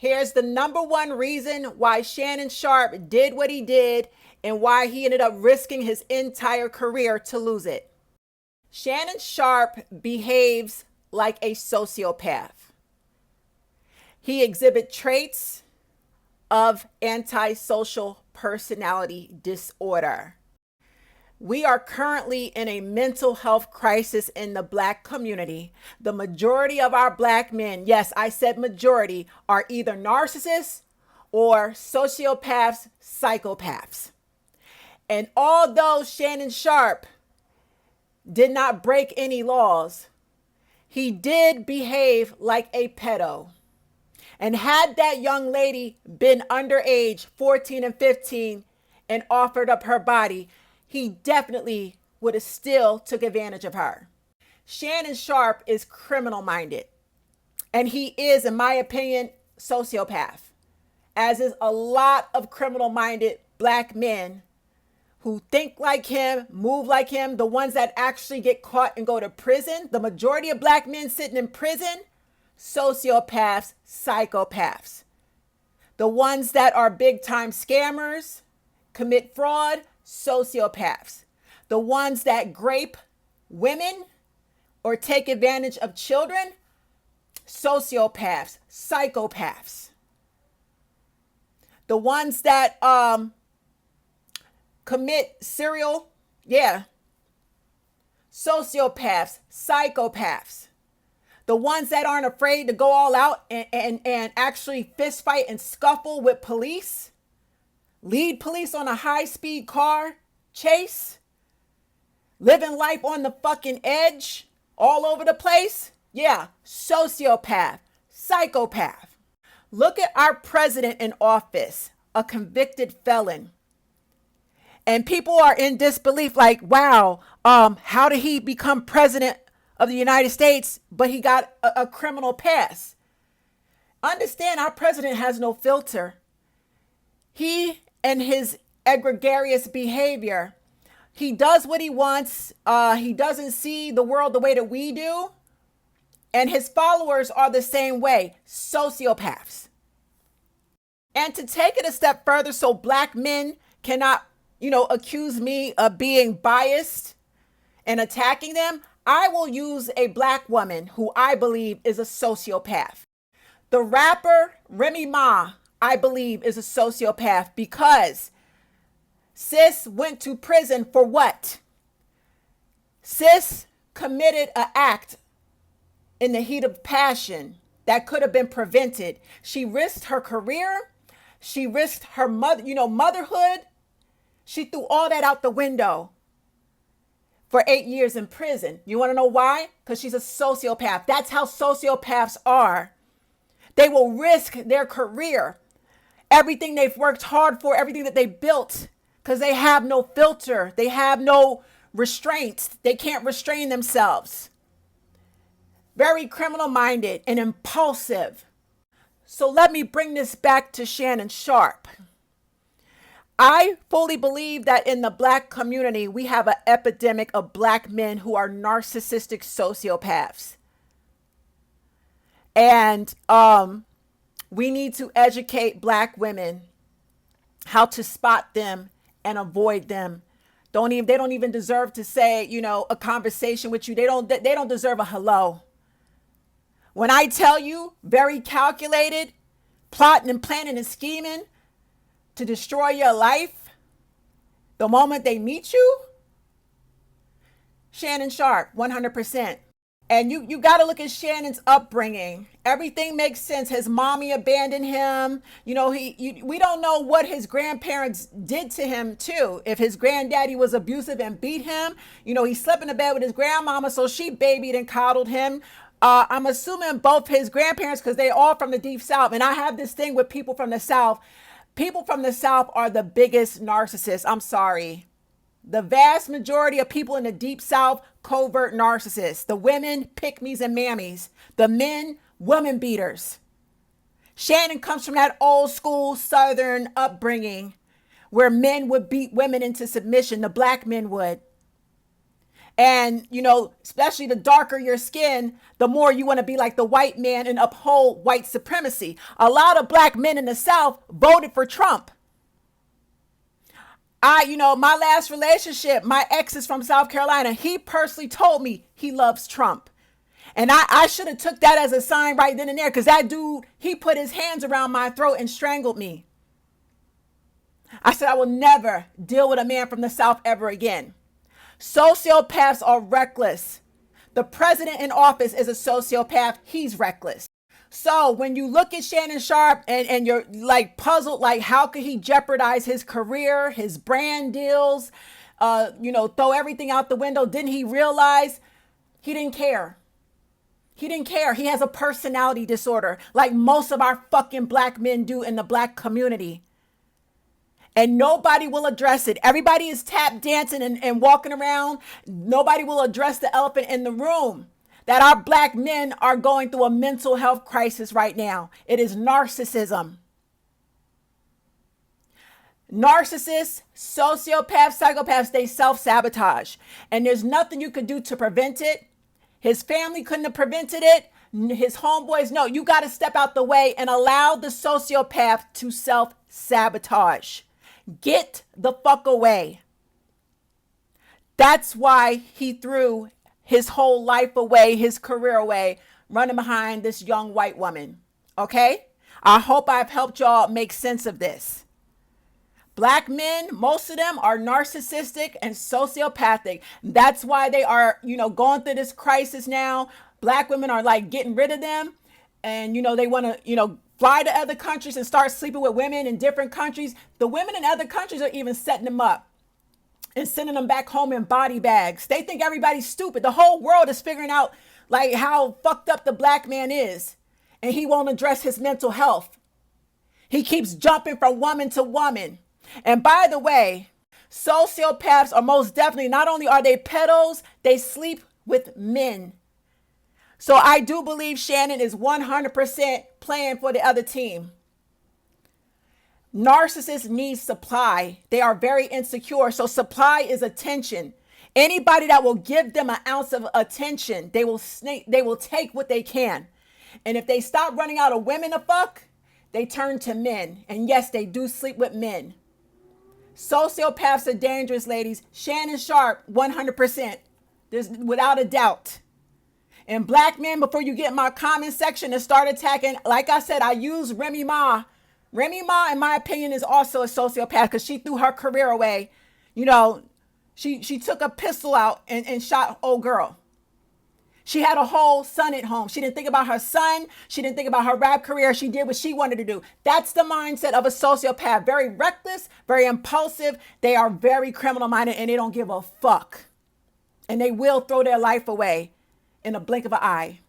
Here's the number one reason why Shannon Sharpe did what he did and why he ended up risking his entire career to lose it. Shannon Sharpe behaves like a sociopath. He exhibits traits of antisocial personality disorder. We are currently in a mental health crisis in the Black community. The majority of our Black men, yes, I said majority, are either narcissists or sociopaths, psychopaths. And although Shannon Sharpe did not break any laws, he did behave like a pedo. And had that young lady been underage, 14 and 15, and offered up her body, he definitely would have still took advantage of her. Shannon Sharpe is criminal minded. And he is, in my opinion, sociopath. As is a lot of criminal minded Black men who think like him, move like him, the ones that actually get caught and go to prison. The majority of Black men sitting in prison, sociopaths, psychopaths. The ones that are big time scammers, commit fraud, sociopaths. The ones that grape women or take advantage of children, sociopaths, psychopaths. The ones that commit serial, sociopaths, psychopaths. The ones that aren't afraid to go all out and actually fist fight and scuffle with police, lead police on a high-speed car chase, living life on the fucking edge all over the place. Yeah, sociopath, psychopath. Look at our president in office, a convicted felon. And people are in disbelief like, wow, how did he become president of the United States, but he got a criminal past? Understand, our president has no filter. He and his egregious behavior, he does what he wants. He doesn't see the world the way that we do. And his followers are the same way, sociopaths. And to take it a step further so Black men cannot accuse me of being biased and attacking them, I will use a Black woman who I believe is a sociopath. The rapper Remy Ma, I believe, is a sociopath because sis went to prison for what? Sis committed an act in the heat of passion that could have been prevented. She risked her career. She risked her motherhood. She threw all that out the window for 8 years in prison. You want to know why? Because she's a sociopath. That's how sociopaths are. They will risk their career, everything they've worked hard for, everything that they built, because they have no filter. They have no restraints. They can't restrain themselves. Very criminal minded and impulsive. So let me bring this back to Shannon Sharpe. I fully believe that in the Black community, we have an epidemic of Black men who are narcissistic sociopaths. And we need to educate Black women how to spot them and avoid them. They don't even deserve to say, a conversation with you. They don't deserve a hello. When I tell you, very calculated, plotting and planning and scheming to destroy your life the moment they meet you, Shannon Sharpe, 100%. And you got to look at Shannon's upbringing. Everything makes sense. His mommy abandoned him. We don't know what his grandparents did to him too. If his granddaddy was abusive and beat him, he slept in the bed with his grandmama, so she babied and coddled him. I'm assuming both his grandparents, because they're all from the Deep South. And I have this thing with people from the South. People from the South are the biggest narcissists. I'm sorry. The vast majority of people in the Deep South, covert narcissists. The women, pick-me's and mammies. The men, women beaters. Shannon comes from that old school Southern upbringing where men would beat women into submission. The Black men would. And, especially the darker your skin, the more you want to be like the white man and uphold white supremacy. A lot of black men in the South voted for Trump. My last relationship, my ex is from South Carolina. He personally told me he loves Trump. And I should have took that as a sign right then and there, because that dude, he put his hands around my throat and strangled me. I said, I will never deal with a man from the South ever again. Sociopaths are reckless. The president in office is a sociopath. He's reckless. So when you look at Shannon Sharpe and you're like puzzled, like how could he jeopardize his career, his brand deals, throw everything out the window? Didn't he realize he didn't care? He didn't care. He has a personality disorder like most of our fucking black men do in the black community. And nobody will address it. Everybody is tap dancing and walking around. Nobody will address the elephant in the room, that our black men are going through a mental health crisis right now. It is narcissism. Narcissists, sociopaths, psychopaths, they self-sabotage. And there's nothing you could do to prevent it. His family couldn't have prevented it. His homeboys, no. You got to step out the way and allow the sociopath to self-sabotage. Get the fuck away. That's why he threw his whole life away, his career away, running behind this young white woman. Okay? I hope I've helped y'all make sense of this. Black men, most of them are narcissistic and sociopathic. That's why they are, going through this crisis now. Black women are like getting rid of them. And, they want to, fly to other countries and start sleeping with women in different countries. The women in other countries are even setting them up and sending them back home in body bags. They think everybody's stupid. The whole world is figuring out like how fucked up the black man is. And he won't address his mental health. He keeps jumping from woman to woman. And by the way, sociopaths are most definitely, not only are they pedos, they sleep with men. So I do believe Shannon is 100% playing for the other team. Narcissists need supply. They are very insecure. So supply is attention. Anybody that will give them an ounce of attention, they will take what they can. And if they stop running out of women to fuck, they turn to men. And yes, they do sleep with men. Sociopaths are dangerous, ladies. Shannon Sharpe, 100%. There's without a doubt. And black men, before you get in my comment section and start attacking, like I said, I use Remy Ma. Remy Ma, in my opinion, is also a sociopath because she threw her career away. She took a pistol out and shot old girl. She had a whole son at home. She didn't think about her son. She didn't think about her rap career. She did what she wanted to do. That's the mindset of a sociopath. Very reckless, very impulsive. They are very criminal minded and they don't give a fuck. And they will throw their life away in a blink of an eye.